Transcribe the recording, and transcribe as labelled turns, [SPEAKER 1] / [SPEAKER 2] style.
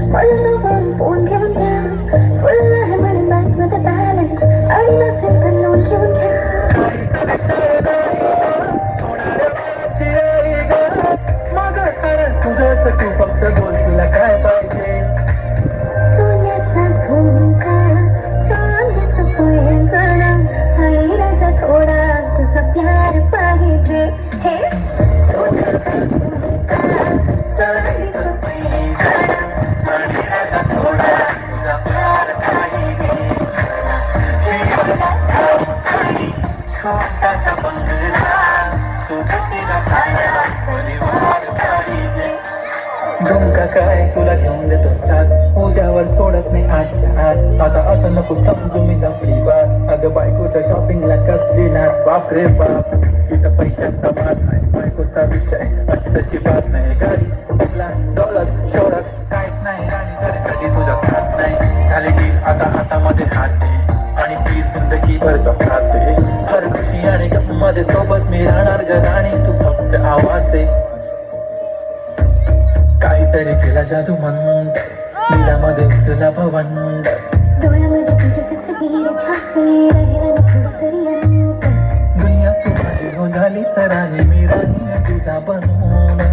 [SPEAKER 1] मला फोन घेऊन द्या, फुल आहे म्हणे बँक मध्ये बॅलन्स, आणि नसेल तर लोन घेऊन घ्या.
[SPEAKER 2] तुझंच तू फक्त बोल तुला काय पाहिजे.
[SPEAKER 1] सोन्याचा झुमका, चांदीचं पैंजण, आणि राजा थोडा तुझा प्यार पाहिजे. हे सोन्याचा झुमका, चांदीचं पैंजण,
[SPEAKER 2] आणि राजा थोडा तुझा प्यार पाहिजे. छोटासा बंगला, सुगंधीला सारा परिवार पाहिजे. झुमका काय तुला घेऊन देतो साथ, उद्यावर सोडत नाही आजच्या आज. आता असं नको समजू मी लफडी बात, अगं बायकोच्या शॉपिंगला कसली नाच. बाप रे बाप, इथं पैशांचा वाद नाही, बायकोचा विषय अशी तशी बात नाही. गाडी बंगला दौलत शोहरत काहीच नाही, आणि जर कधी तुझा साथ नाही झाली की आता हातामध्ये हात दे, आणि ती जिंदगी भरचा साथ दे. हर खुशी आणि गममध्ये सोबत मी राहणार ग राणी, तू फक्त आवाज दे. काहीतरी केला जादू मंद, दिलामध्ये तुला भवंड.
[SPEAKER 1] डोळ्यामध्ये तुझे तसवीर छापे, राहिला ना थोडं तरी अंत.
[SPEAKER 2] दुनिया तू माझी हो झाली सराही, मी राणी तुझा बनून.